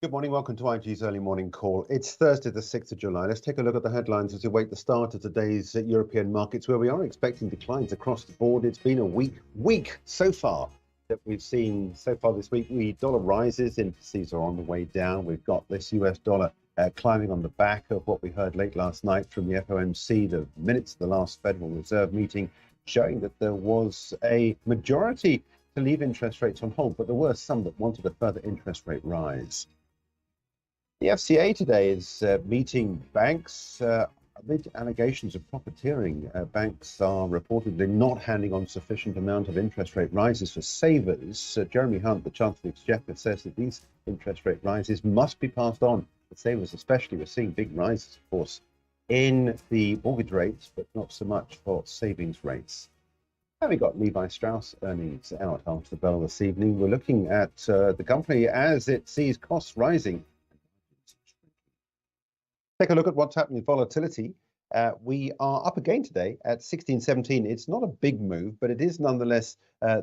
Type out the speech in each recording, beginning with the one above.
Good morning, welcome to IG's early morning call. It's Thursday, the 6th of July. Let's take a look at the headlines as we await the start of today's European markets, where we are expecting declines across the board. It's been a week so far that we've seen so far this week. The dollar rises, indices are on the way down. We've got this US dollar climbing on the back of what we heard late last night from the FOMC, the minutes of the last Federal Reserve meeting, showing that there was a majority to leave interest rates on hold, but there were some that wanted a further interest rate rise. The FCA today is meeting banks amid allegations of profiteering. Banks are reportedly not handing on sufficient amount of interest rate rises for savers. Jeremy Hunt, the Chancellor of the Exchequer, says that these interest rate rises must be passed on. The savers especially, we're seeing big rises, of course, in the mortgage rates, but not so much for savings rates. And we got Levi Strauss earnings out after the bell this evening. We're looking at the company as it sees costs rising. Take a look at what's happening with volatility. We are up again today at 1617. It's not a big move, but it is nonetheless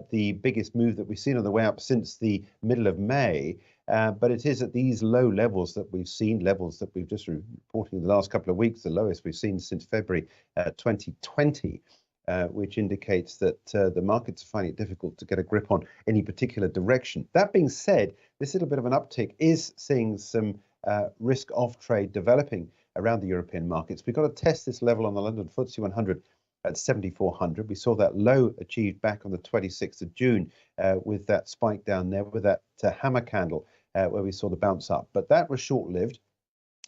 the biggest move that we've seen on the way up since the middle of May. But it is at these low levels that we've seen, levels that we've just reported in the last couple of weeks, the lowest we've seen since February 2020, which indicates that the markets are finding it difficult to get a grip on any particular direction. That being said, this little bit of an uptick is seeing some risk off trade developing around the European markets. We've got to test this level on the London FTSE 100 at 7,400. We saw that low achieved back on the 26th of June with that spike down there, with that hammer candle where we saw the bounce up. But that was short-lived,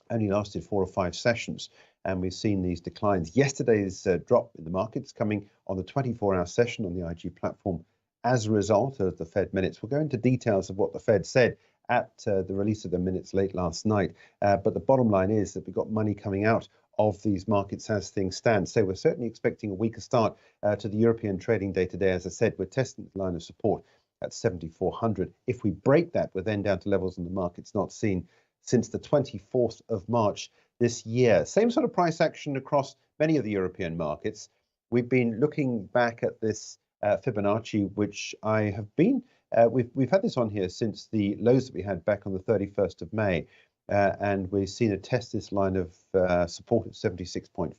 only lasted 4 or 5 sessions. And we've seen these declines. Yesterday's drop in the markets coming on the 24-hour session on the IG platform as a result of the Fed minutes. We'll go into details of what the Fed said at the release of the minutes late last night. But the bottom line is that we've got money coming out of these markets as things stand. So we're certainly expecting a weaker start to the European trading day today. As I said, we're testing the line of support at 7,400. If we break that, we're then down to levels in the markets not seen since the 24th of March this year. Same sort of price action across many of the European markets. We've been looking back at this Fibonacci, which I have been we've had this on here since the lows that we had back on the 31st of May, and we've seen a test this line of support at 76.4%,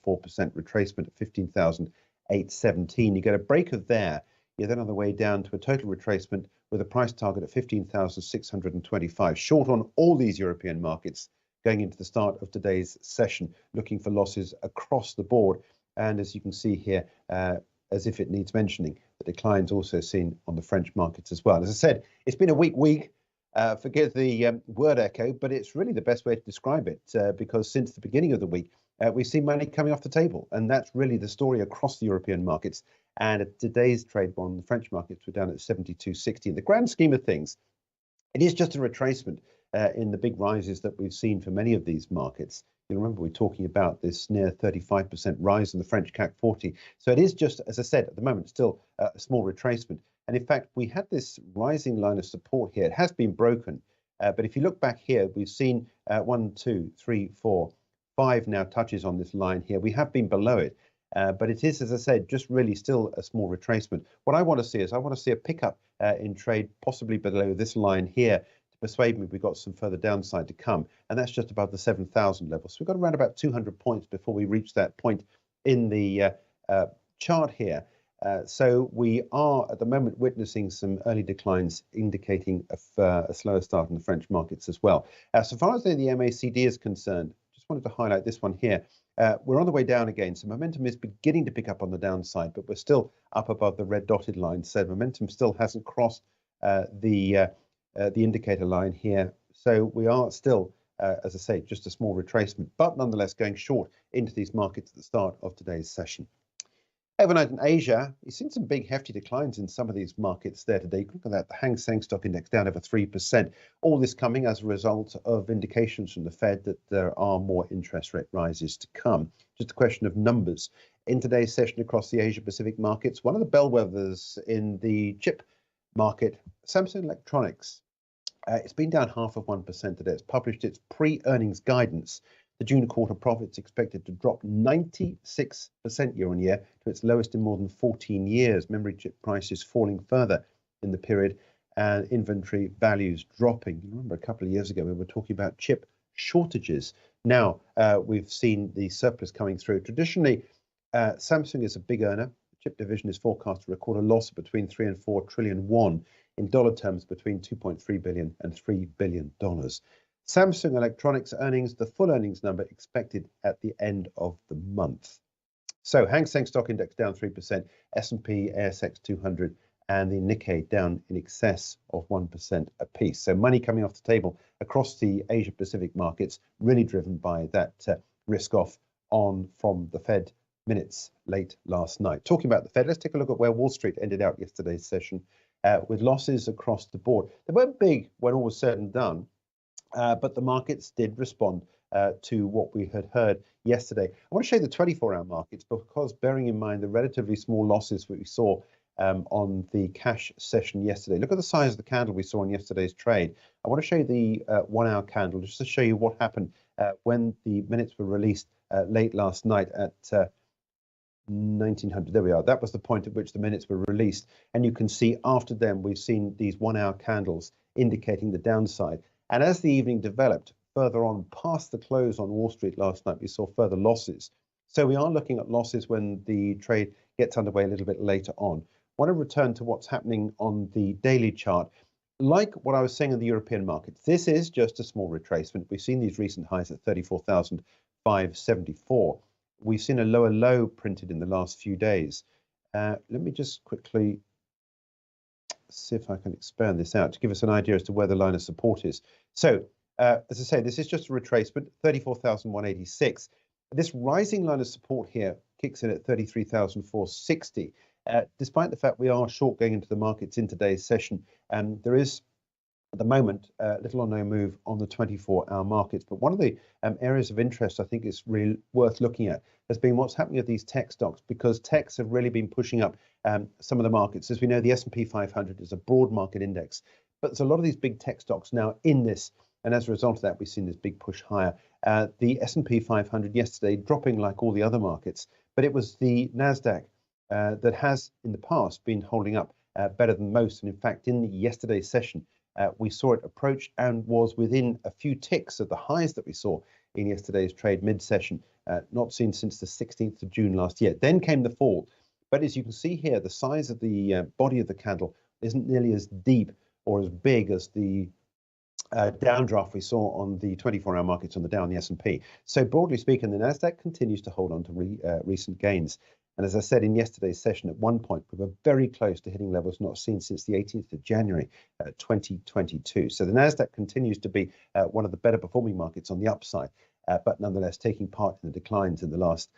retracement at 15,817. You get a break of there, you're then on the way down to a total retracement with a price target at 15,625. Short on all these European markets going into the start of today's session, looking for losses across the board. And as you can see here, as if it needs mentioning, the declines also seen on the French markets as well. As I said, it's been a weak week. Forgive the word echo, but it's really the best way to describe it because since the beginning of the week, we've seen money coming off the table. And that's really the story across the European markets. And at today's trade on the French markets, we're down at 72.60. In the grand scheme of things, it is just a retracement in the big rises that we've seen for many of these markets. You remember we're talking about this near 35% rise in the French CAC 40. So it is just, as I said, at the moment, still a small retracement. And in fact, we had this rising line of support here. It has been broken. But if you look back here, we've seen 1, 2, 3, 4, 5 now touches on this line here. We have been below it. But it is, as I said, just really still a small retracement. What I want to see is I want to see a pickup in trade, possibly below this line here, to persuade me we've got some further downside to come. And that's just above the 7,000 level. So we've got around about 200 points before we reach that point in the chart here. So we are at the moment witnessing some early declines, indicating a slower start in the French markets as well. So far as the MACD is concerned, just wanted to highlight this one here. We're on the way down again, so momentum is beginning to pick up on the downside, but we're still up above the red dotted line. So momentum still hasn't crossed the indicator line here. So we are still, as I say, just a small retracement, but nonetheless going short into these markets at the start of today's session. Overnight in Asia, you've seen some big hefty declines in some of these markets there today. Look at that, the Hang Seng stock index down over 3%. All this coming as a result of indications from the Fed that there are more interest rate rises to come. Just a question of numbers. In today's session across the Asia Pacific markets, one of the bellwethers in the chip market, Samsung Electronics, it's been down 0.5% today. It's published its pre-earnings guidance. The June quarter profits expected to drop 96% year on year to its lowest in more than 14 years. Memory chip prices falling further in the period and inventory values dropping. You remember a couple of years ago we were talking about chip shortages. Now we've seen the surplus coming through. Traditionally, Samsung is a big earner. The chip division is forecast to record a loss of between 3 and 4 trillion won, in dollar terms between 2.3 billion and $3 billion. Samsung Electronics earnings, the full earnings number expected at the end of the month. So Hang Seng stock index down 3%, S&P, ASX 200 and the Nikkei down in excess of 1% apiece. So money coming off the table across the Asia Pacific markets, really driven by that risk off on from the Fed minutes late last night. Talking about the Fed, let's take a look at where Wall Street ended out yesterday's session with losses across the board. They weren't big when all was said and done. But the markets did respond to what we had heard yesterday. I want to show you the 24-hour markets because bearing in mind the relatively small losses that we saw on the cash session yesterday. Look at the size of the candle we saw in yesterday's trade. I want to show you the 1 hour candle just to show you what happened when the minutes were released late last night at 1900. There we are. That was the point at which the minutes were released. And you can see after them, we've seen these 1 hour candles indicating the downside. And as the evening developed further on past the close on Wall Street last night, we saw further losses. So we are looking at losses when the trade gets underway a little bit later on. I want to return to what's happening on the daily chart. Like what I was saying in the European markets, this is just a small retracement. We've seen these recent highs at 34,574. We've seen a lower low printed in the last few days. Let me just quickly see if I can expand this out to give us an idea as to where the line of support is. So, as I say, this is just a retracement, 34,186. This rising line of support here kicks in at 33,460. Despite the fact we are short going into the markets in today's session, there is at the moment little or no move on the 24-hour markets. But one of the areas of interest I think is really worth looking at has been what's happening with these tech stocks, because techs have really been pushing up some of the markets. As we know, the S&P 500 is a broad market index, but there's a lot of these big tech stocks now in this. And as a result of that, we've seen this big push higher. The S&P 500 yesterday dropping like all the other markets, but it was the NASDAQ that has in the past been holding up better than most. And in fact, in yesterday's session, we saw it approach and was within a few ticks of the highs that we saw in yesterday's trade mid-session, not seen since the 16th of June last year. Then came the fall. But as you can see here, the size of the body of the candle isn't nearly as deep or as big as the downdraft we saw on the 24-hour markets on the Dow and the S&P. So broadly speaking, the NASDAQ continues to hold on to recent gains. And as I said in yesterday's session, at one point, we were very close to hitting levels not seen since the 18th of January, 2022. So the NASDAQ continues to be one of the better performing markets on the upside, but nonetheless taking part in the declines in the last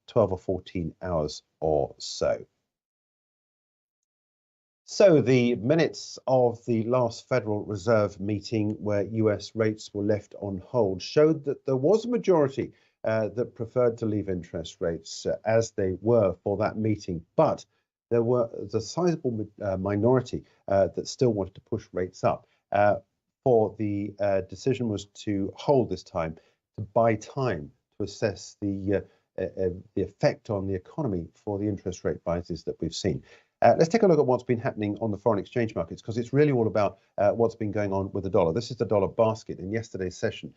12 or 14 hours or so. So the minutes of the last Federal Reserve meeting where US rates were left on hold showed that there was a majority that preferred to leave interest rates as they were for that meeting, but there was a sizable minority that still wanted to push rates up. For the decision was to hold this time, to buy time to assess the effect on the economy for the interest rate rises that we've seen. Let's take a look at what's been happening on the foreign exchange markets, because it's really all about what's been going on with the dollar. This is the dollar basket. In yesterday's session,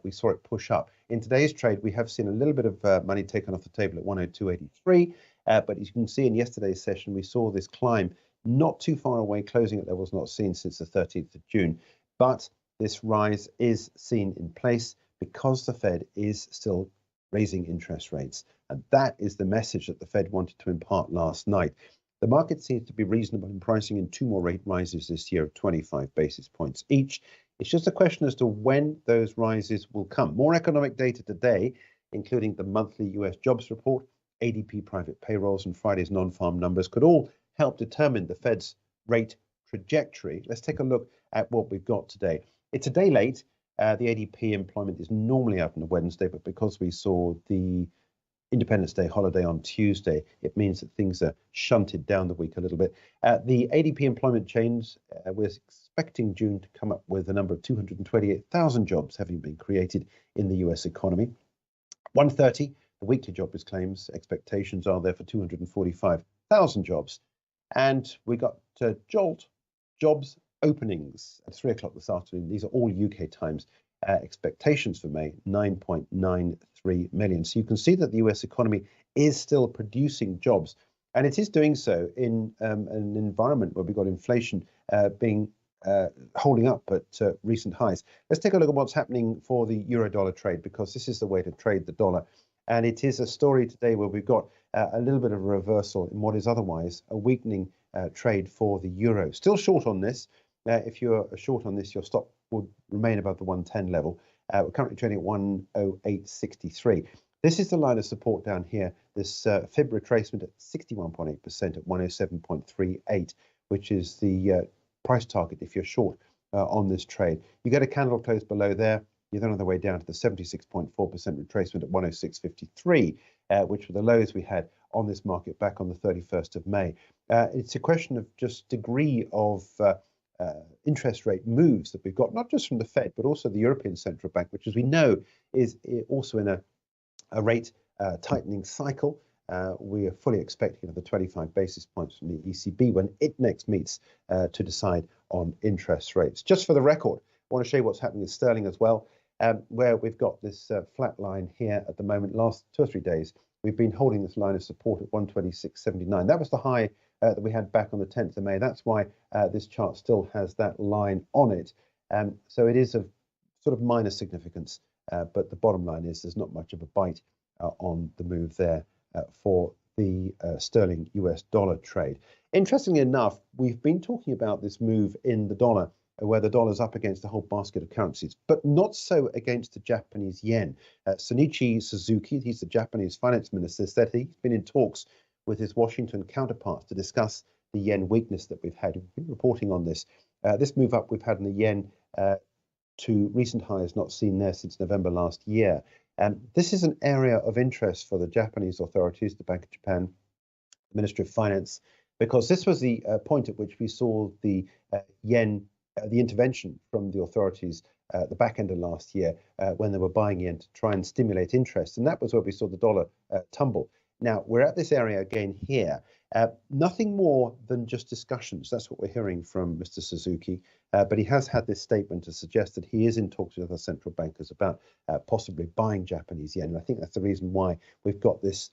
we saw it push up. In today's trade, we have seen a little bit of money taken off the table at 102.83. But as you can see in yesterday's session, we saw this climb not too far away, closing at levels not seen since the 13th of June. But this rise is seen in place because the Fed is still raising interest rates. And that is the message that the Fed wanted to impart last night. The market seems to be reasonable in pricing in 2 more rate rises this year of 25 basis points each. It's just a question as to when those rises will come. More economic data today, including the monthly US jobs report, ADP private payrolls, and Friday's non-farm numbers, could all help determine the Fed's rate trajectory. Let's take a look at what we've got today. It's a day late. The ADP employment is normally out on a Wednesday, but because we saw the Independence Day holiday on Tuesday, it means that things are shunted down the week a little bit. The ADP employment change, we're expecting June to come up with a number of 228,000 jobs having been created in the US economy. 130, the weekly jobless claims expectations are there for 245,000 jobs. And we got JOLT jobs openings at 3 o'clock this afternoon. These are all UK times. Expectations for May, 9.93 million. So you can see that the US economy is still producing jobs, and it is doing so in an environment where we've got inflation holding up at recent highs. Let's take a look at what's happening for the euro-dollar trade, because this is the way to trade the dollar. And it is a story today where we've got a little bit of a reversal in what is otherwise a weakening trade for the euro. Still short on this. If you're short on this, your stop would remain above the 110 level. We're currently trading at 108.63. This is the line of support down here, this fib retracement at 61.8% at 107.38, which is the price target if you're short on this trade. You get a candle close below there. You're then on the way down to the 76.4% retracement at 106.53, which were the lows we had on this market back on the 31st of May. It's a question of just degree of interest rate moves that we've got, not just from the Fed, but also the European Central Bank, which, as we know, is also in a rate tightening cycle. We are fully expecting another 25 basis points from the ECB when it next meets to decide on interest rates. Just for the record, I want to show you what's happening with sterling as well, where we've got this flat line here at the moment. Last 2 or 3 days, we've been holding this line of support at 126.79. That was the high that we had back on the 10th of May. That's why this chart still has that line on it. So it is of sort of minor significance, but the bottom line is there's not much of a bite on the move there for the sterling US dollar trade. Interestingly enough, we've been talking about this move in the dollar, where the dollar's up against a whole basket of currencies, but not so against the Japanese yen. Sunichi Suzuki, he's the Japanese finance minister, said he's been in talks with his Washington counterparts to discuss the yen weakness that we've had. We've been reporting on this. This move up we've had in the yen to recent highs not seen there since November last year. This is an area of interest for the Japanese authorities, the Bank of Japan, the Ministry of Finance, because this was the point at which we saw the yen, the intervention from the authorities at the back end of last year when they were buying yen to try and stimulate interest. And that was where we saw the dollar tumble. Now, we're at this area again here. Nothing more than just discussions. That's what we're hearing from Mr. Suzuki. But he has had this statement to suggest that he is in talks with other central bankers about possibly buying Japanese yen. And I think that's the reason why we've got this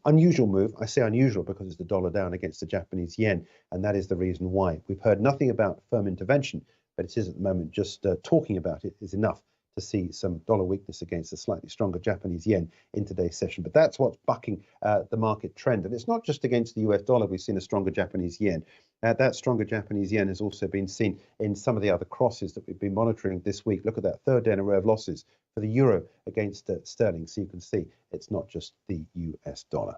unusual move. I say unusual because it's the dollar down against the Japanese yen. And that is the reason why. We've heard nothing about firm intervention, but it is at the moment just talking about it is enough to see some dollar weakness against a slightly stronger Japanese yen in today's session. But that's what's bucking the market trend. And it's not just against the US dollar we've seen a stronger Japanese yen. That stronger Japanese yen has also been seen in some of the other crosses that we've been monitoring this week. Look at that third day in a row of losses for the euro against sterling. So you can see it's not just the US dollar.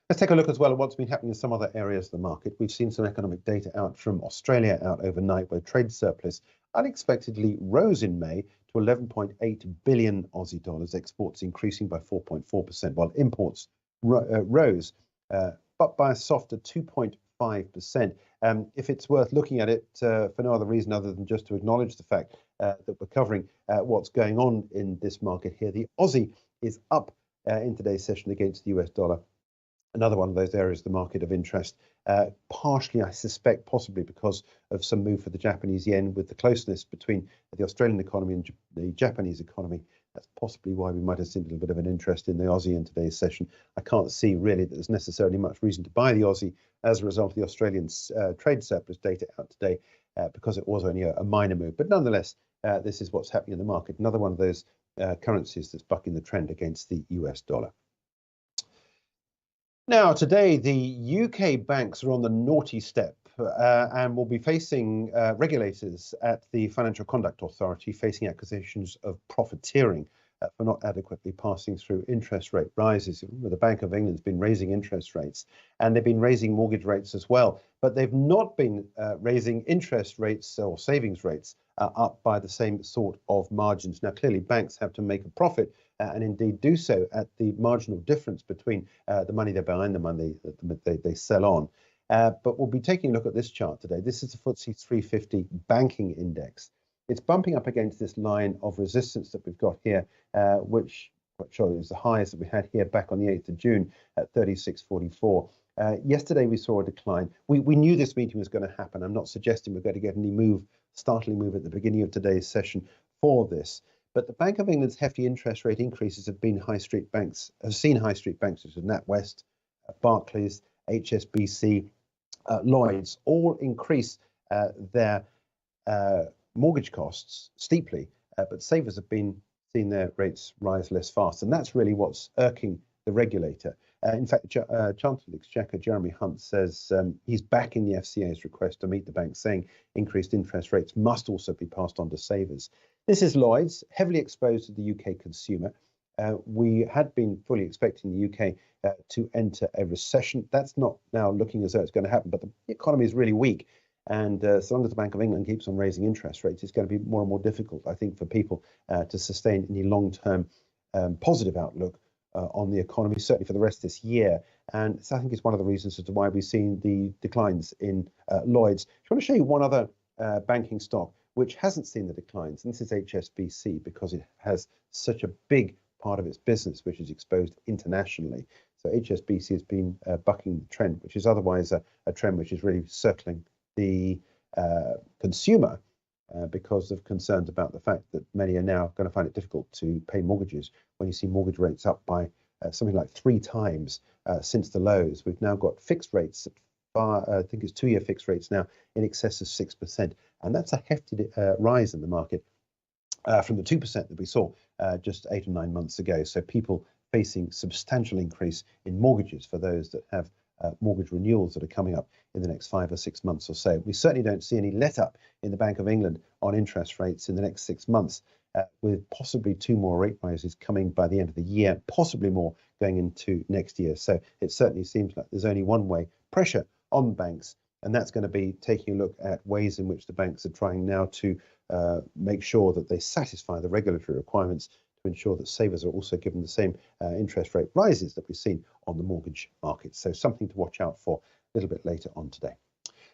Let's take a look as well at what's been happening in some other areas of the market. We've seen some economic data out from Australia out overnight, where trade surplus unexpectedly rose in May to 11.8 billion Aussie dollars, exports increasing by 4.4%, while imports rose, but by a softer 2.5%. If it's worth looking at it for no other reason other than just to acknowledge the fact that we're covering what's going on in this market here, the Aussie is up in today's session against the US dollar. Another one of those areas of the market of interest, partially, I suspect, possibly because of some move for the Japanese yen with the closeness between the Australian economy and the Japanese economy. That's possibly why we might have seen a little bit of an interest in the Aussie in today's session. I can't see really that there's necessarily much reason to buy the Aussie as a result of the Australian trade surplus data out today, because it was only a minor move. But nonetheless, this is what's happening in the market. Another one of those currencies that's bucking the trend against the US dollar. Now, today, the UK banks are on the naughty step and will be facing regulators at the Financial Conduct Authority, facing accusations of profiteering for not adequately passing through interest rate rises. Remember, the Bank of England's been raising interest rates, and they've been raising mortgage rates as well, but they've not been raising interest rates or savings rates up by the same sort of margins. Now, clearly, banks have to make a profit and indeed do so at the marginal difference between the money they buy and the money that they sell on. But we'll be taking a look at this chart today. This is the FTSE 350 banking index. It's bumping up against this line of resistance that we've got here, which shows the highs that we had here back on the 8th of June at 36.44. Yesterday, we saw a decline. We knew this meeting was going to happen. I'm not suggesting we're going to get any startling move at the beginning of today's session for this. But the Bank of England's hefty interest rate increases have seen high street banks such as NatWest, Barclays, HSBC, Lloyds all increase their mortgage costs steeply, but savers have been seeing their rates rise less fast, and that's really what's irking the regulator. In fact, Chancellor of the Exchequer Jeremy Hunt says he's backing the FCA's request to meet the bank, saying increased interest rates must also be passed on to savers. This is Lloyds, heavily exposed to the UK consumer. We had been fully expecting the UK to enter a recession. That's not now looking as though it's going to happen, but the economy is really weak. And so long as the Bank of England keeps on raising interest rates, it's going to be more and more difficult, I think, for people to sustain any long-term positive outlook on the economy, certainly for the rest of this year. And so I think it's one of the reasons as to why we've seen the declines in Lloyds. I want to show you one other banking stock which hasn't seen the declines, and this is HSBC, because it has such a big part of its business which is exposed internationally. So HSBC has been bucking the trend, which is otherwise a trend which is really circling the consumer because of concerns about the fact that many are now going to find it difficult to pay mortgages when you see mortgage rates up by something like 3 times since the lows. We've now got fixed rates, I think it's 2-year fixed rates now in excess of 6%. And that's a hefty rise in the market from the 2% that we saw just 8 or 9 months ago. So people facing substantial increase in mortgages for those that have mortgage renewals that are coming up in the next 5 or 6 months or so. We certainly don't see any let up in the Bank of England on interest rates in the next 6 months, with possibly 2 more rate rises coming by the end of the year, possibly more going into next year. So it certainly seems like there's only one way: pressure on banks, and that's going to be taking a look at ways in which the banks are trying now to make sure that they satisfy the regulatory requirements to ensure that savers are also given the same interest rate rises that we've seen on the mortgage market. So something to watch out for a little bit later on today.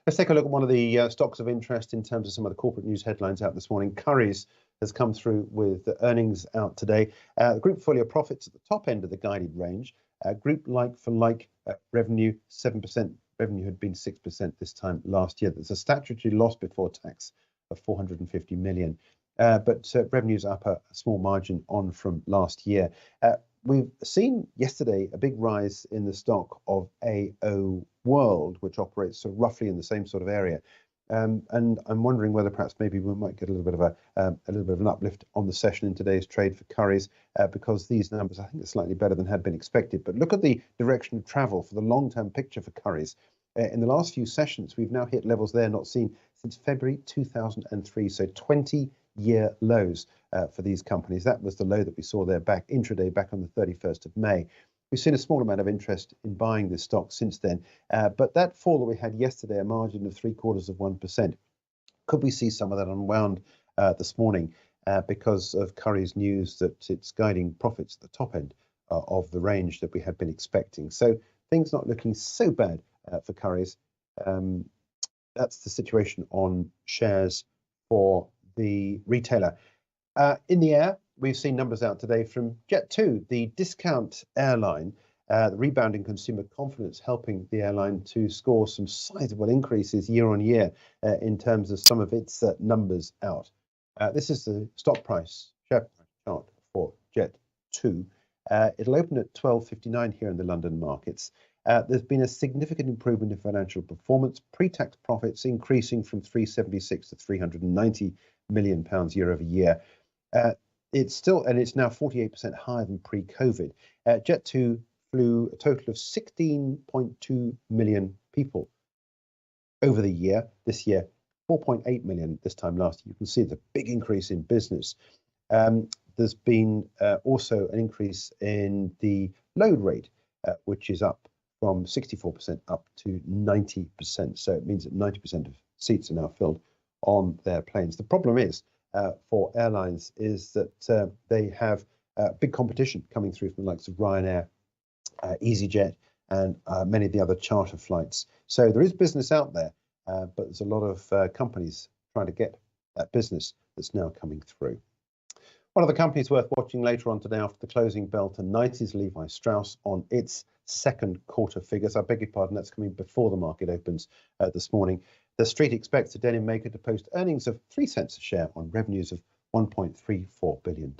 Let's take a look at one of the stocks of interest in terms of some of the corporate news headlines out this morning. Currys has come through with the earnings out today. Group full year profits at the top end of the guided range. Group like-for-like revenue 7%. Revenue had been 6% this time last year. There's a statutory loss before tax of 450 million. But revenues up a small margin on from last year. We've seen yesterday a big rise in the stock of AO World, which operates sort of roughly in the same sort of area. And I'm wondering whether perhaps maybe we might get a little bit of an uplift on the session in today's trade for Currys, because these numbers I think are slightly better than had been expected. But look at the direction of travel for the long-term picture for Currys. In the last few sessions, we've now hit levels there not seen since February 2003, so 20-year lows for these companies. That was the low that we saw there back intraday, back on the 31st of May. We've seen a small amount of interest in buying this stock since then, but that fall that we had yesterday, a margin of 0.75%, could we see some of that unwound this morning because of Currys' news that it's guiding profits at the top end of the range that we had been expecting. So things not looking so bad for Currys. That's the situation on shares for the retailer. In the air, we've seen numbers out today from Jet2, the discount airline. The rebounding consumer confidence helping the airline to score some sizable increases year on year in terms of some of its numbers out. This is the stock price, share price chart for Jet2. It'll open at 12.59 here in the London markets. There's been a significant improvement in financial performance, pre-tax profits increasing from 376 to 390 million pounds year over year. It's now 48% higher than pre-COVID. Jet2 flew a total of 16.2 million people over the year. This year, 4.8 million this time last year. You can see the big increase in business. There's been also an increase in the load rate, which is up from 64% up to 90%. So it means that 90% of seats are now filled on their planes. The problem is for airlines is that they have big competition coming through from the likes of Ryanair, EasyJet, and many of the other charter flights. So there is business out there, but there's a lot of companies trying to get that business that's now coming through. One of the companies worth watching later on today after the closing bell tonight is Levi Strauss on its second quarter figures. I beg your pardon, that's coming before the market opens this morning. The street expects the denim maker to post earnings of 3 cents a share on revenues of $1.34 billion.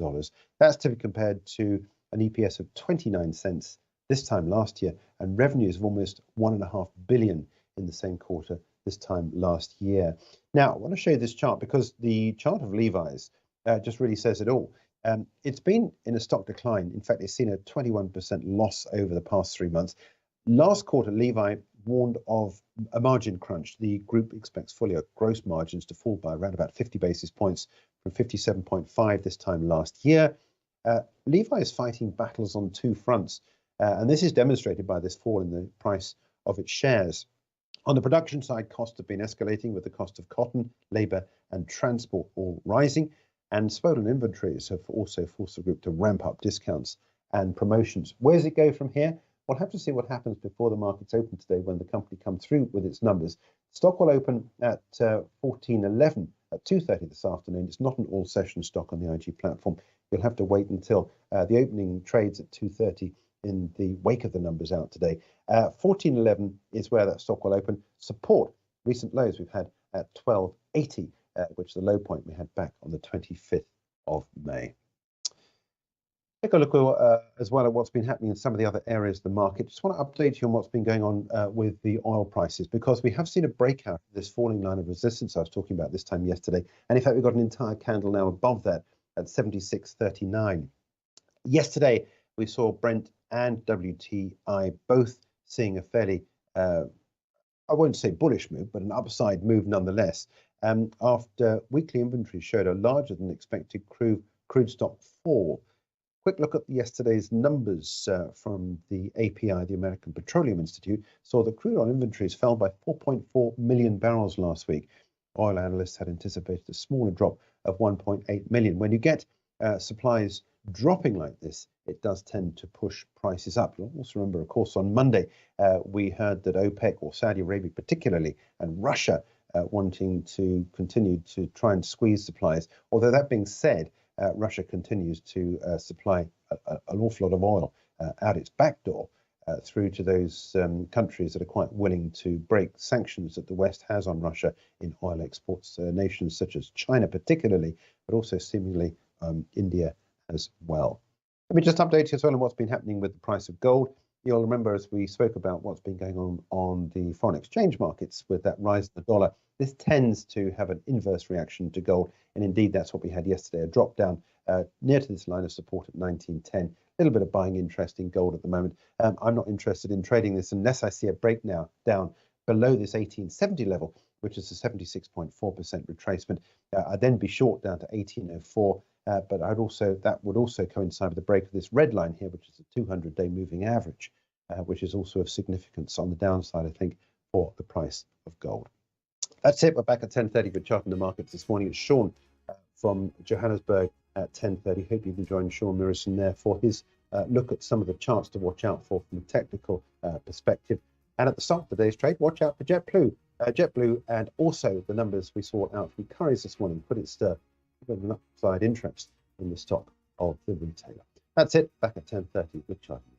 That's to be compared to an EPS of 29 cents this time last year and revenues of almost $1.5 billion in the same quarter this time last year. Now, I want to show you this chart because the chart of Levi's just really says it all. It's been in a stock decline. In fact, it's seen a 21% loss over the past 3 months. Last quarter, Levi warned of a margin crunch. The group expects full year gross margins to fall by around about 50 basis points from 57.5 this time last year. Levi is fighting battles on two fronts, and this is demonstrated by this fall in the price of its shares. On the production side, costs have been escalating with the cost of cotton, labour and transport all rising, and swollen inventories have also forced the group to ramp up discounts and promotions. Where does it go from here? We'll have to see what happens before the markets open today when the company comes through with its numbers. Stock will open at 14.11 at 2:30 this afternoon. It's not an all-session stock on the IG platform. You'll have to wait until the opening trades at 2:30 in the wake of the numbers out today. 14.11 is where that stock will open. Support recent lows we've had at 12.80, which is the low point we had back on the 25th of May. Take a look as well at what's been happening in some of the other areas of the market. Just want to update you on what's been going on with the oil prices, because we have seen a breakout of this falling line of resistance I was talking about this time yesterday. And in fact, we've got an entire candle now above that at 76.39. Yesterday, we saw Brent and WTI both seeing a fairly, I won't say bullish move, but an upside move nonetheless. After weekly inventory showed a larger than expected crude stock fall. Quick look at yesterday's numbers from the API, the American Petroleum Institute, saw that crude oil inventories fell by 4.4 million barrels last week. Oil analysts had anticipated a smaller drop of 1.8 million. When you get supplies dropping like this, it does tend to push prices up. You'll also remember, of course, on Monday, we heard that OPEC, or Saudi Arabia particularly, and Russia wanting to continue to try and squeeze supplies. Although that being said, Russia continues to supply an awful lot of oil out its back door through to those countries that are quite willing to break sanctions that the West has on Russia in oil exports, nations such as China particularly, but also seemingly India as well. Let me just update you as well on what's been happening with the price of gold. You'll remember as we spoke about what's been going on the foreign exchange markets with that rise in the dollar. This tends to have an inverse reaction to gold, and indeed that's what we had yesterday, a drop down near to this line of support at 1910. A little bit of buying interest in gold at the moment. I'm not interested in trading this unless I see a break now down below this 1870 level, which is a 76.4% retracement. I'd then be short down to 1804. but that would also coincide with the break of this red line here, which is a 200-day moving average, which is also of significance on the downside, I think, for the price of gold. That's it. We're back at 10:30 for charting the markets this morning. It's Sean from Johannesburg at 10:30. Hope you can join Sean Murison there for his look at some of the charts to watch out for from a technical perspective. And at the start of today's trade, watch out for JetBlue, and also the numbers we saw out from Currys this morning put its an upside interest in the stock of the retailer. That's it. Back at 10:30 with charting.